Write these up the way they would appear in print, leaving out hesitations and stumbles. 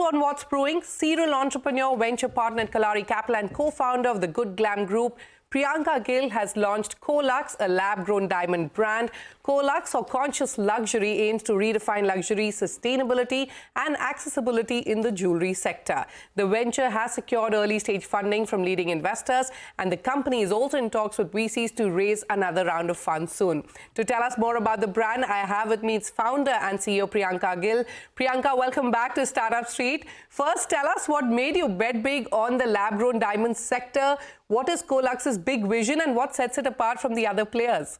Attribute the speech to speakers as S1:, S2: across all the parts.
S1: on what's brewing. Serial entrepreneur, venture partner at Kalari Capital and co-founder of the Good Glam Group, Priyanka Gill has launched Coluxe, a lab-grown diamond brand. Coluxe, or conscious luxury, aims to redefine luxury, sustainability and accessibility in the jewelry sector. The venture has secured early-stage funding from leading investors, and the company is also in talks with VCs to raise another round of funds soon. To tell us more about the brand, I have with me its founder and CEO, Priyanka Gill. Priyanka, welcome back to Startup Street. First, tell us what made you bet big on the lab-grown diamond sector. What is Coluxe's big vision and what sets it apart from the other players?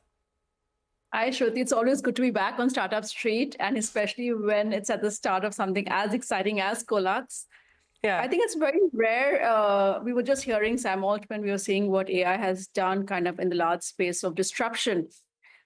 S2: Hi, Shruti. It's always good to be back on Startup Street, and especially when it's at the start of something as exciting as Coluxe.
S1: Yeah.
S2: I think it's very rare. We were just hearing Sam Altman. We were seeing what AI has done kind of in the large space of disruption.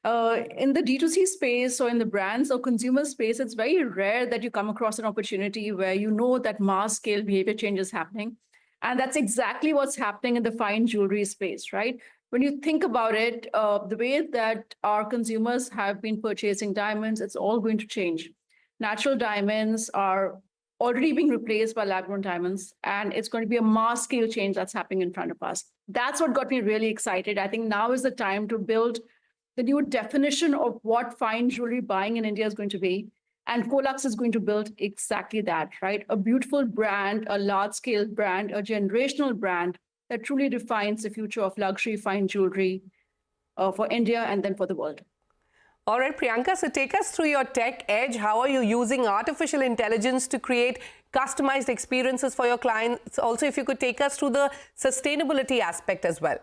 S2: In the D2C space or in the brands or consumer space, it's very rare that you come across an opportunity where you know that mass scale behavior change is happening. And that's exactly what's happening in the fine jewelry space, right? When you think about it, the way that our consumers have been purchasing diamonds, it's all going to change. Natural diamonds are already being replaced by lab-grown diamonds, and it's going to be a mass scale change that's happening in front of us. That's what got me really excited. I think now is the time to build the new definition of what fine jewelry buying in India is going to be. And Coluxe is going to build exactly that, right? A beautiful brand, a large-scale brand, a generational brand that truly defines the future of luxury fine jewelry for India and then for the world.
S1: All right, Priyanka, so take us through your tech edge. How are you using artificial intelligence to create customized experiences for your clients? Also, if you could take us through the sustainability aspect as well.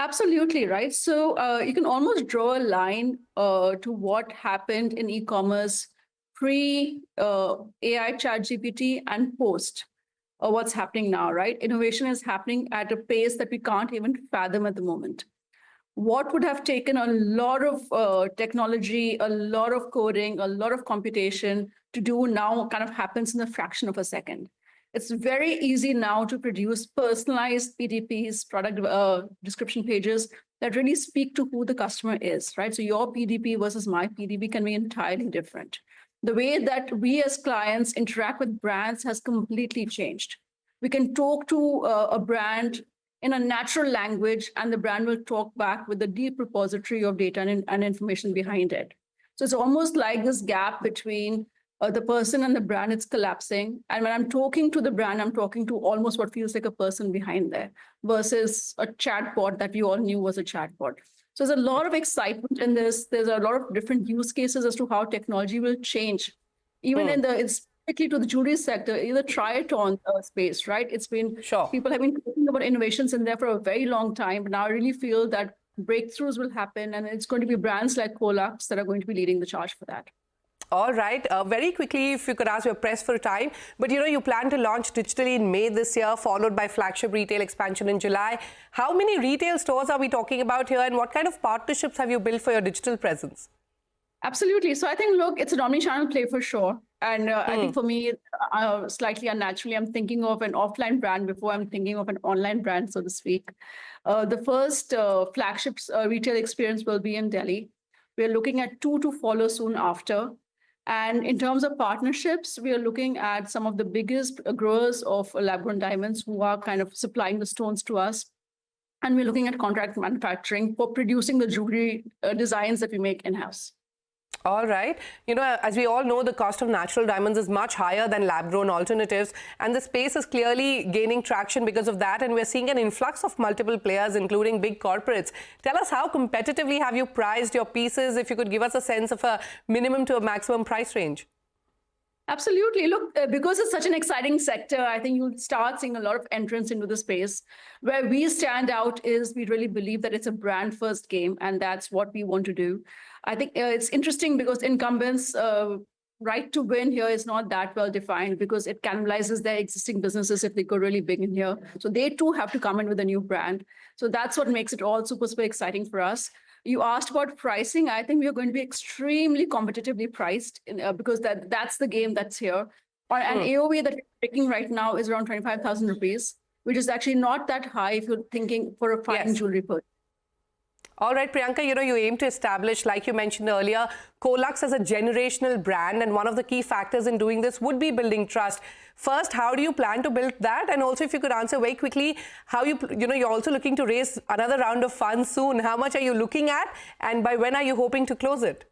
S2: Absolutely, right? So you can almost draw a line to what happened in e-commerce pre-AI ChatGPT and post what's happening now, right? Innovation is happening at a pace that we can't even fathom at the moment. What would have taken a lot of technology, a lot of coding, a lot of computation to do now kind of happens in a fraction of a second. It's very easy now to produce personalized PDPs, product description pages that really speak to who the customer is, right? So your PDP versus my PDP can be entirely different. The way that we as clients interact with brands has completely changed. We can talk to a brand in a natural language, and the brand will talk back with a deep repository of data and information behind it. So it's almost like this gap between the person and the brand, it's collapsing. And when I'm talking to the brand, I'm talking to almost what feels like a person behind there versus a chatbot that you all knew was a chatbot. So there's a lot of excitement in this. There's a lot of different use cases as to how technology will change, even in the, specifically to the jewelry sector, either try it on space, right? It's been, people have been talking about innovations in there for a very long time, but now I really feel that breakthroughs will happen, and it's going to be brands like Coluxe that are going to be leading the charge for that.
S1: All right. Very quickly, if you could ask your press for time, but you plan to launch digitally in May this year, followed by flagship retail expansion in July. How many retail stores are we talking about here, and what kind of partnerships have you built for your digital presence?
S2: Absolutely. So I think, look, it's an omnichannel play for sure. And I think for me, slightly unnaturally, I'm thinking of an offline brand before I'm thinking of an online brand, so to speak. The first flagship retail experience will be in Delhi. We're looking at 2 to follow soon after. And in terms of partnerships, we are looking at some of the biggest growers of lab-grown diamonds who are kind of supplying the stones to us. And we're looking at contract manufacturing for producing the jewelry designs that we make in-house.
S1: All right. As we all know, the cost of natural diamonds is much higher than lab-grown alternatives, and the space is clearly gaining traction because of that, and we're seeing an influx of multiple players, including big corporates. Tell us, how competitively have you priced your pieces, if you could give us a sense of a minimum to a maximum price range?
S2: Absolutely. Look, because it's such an exciting sector, I think you'll start seeing a lot of entrants into the space. Where we stand out is we really believe that it's a brand-first game, and that's what we want to do. I think it's interesting because incumbents' right to win here is not that well defined because it cannibalizes their existing businesses if they go really big in here. So they too have to come in with a new brand. So that's what makes it all super, super exciting for us. You asked about pricing. I think we are going to be extremely competitively priced because that's the game that's here. An AOV that we're picking right now is around 25,000 rupees, which is actually not that high if you're thinking for a fine jewelry purchase.
S1: All right, Priyanka, you aim to establish, like you mentioned earlier, Coluxe as a generational brand, and one of the key factors in doing this would be building trust. First, how do you plan to build that? And also, if you could answer very quickly, how you're also looking to raise another round of funds soon. How much are you looking at, and by when are you hoping to close it?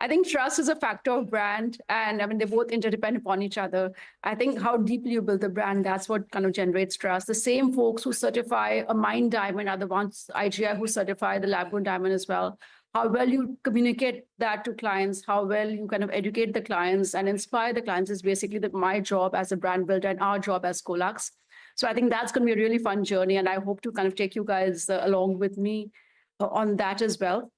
S2: I think trust is a factor of brand, and I mean, they both interdepend upon each other. I think how deeply you build the brand, that's what kind of generates trust. The same folks who certify a mine diamond are the ones, IGI, who certify the lab-grown diamond as well. How well you communicate that to clients, how well you kind of educate the clients and inspire the clients is basically my job as a brand builder and our job as Coluxe. So I think that's going to be a really fun journey, and I hope to kind of take you guys along with me on that as well.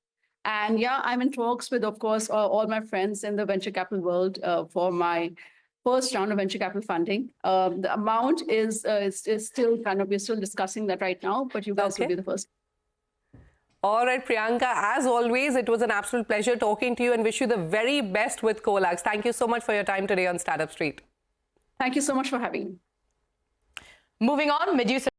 S2: And yeah, I'm in talks with, of course, all my friends in the venture capital world for my first round of venture capital funding. The amount is still we're still discussing that right now, but you guys will be the first.
S1: All right, Priyanka, as always, it was an absolute pleasure talking to you and wish you the very best with Coluxe. Thank you so much for your time today on Startup Street.
S2: Thank you so much for having me.
S3: Moving on, Medusa.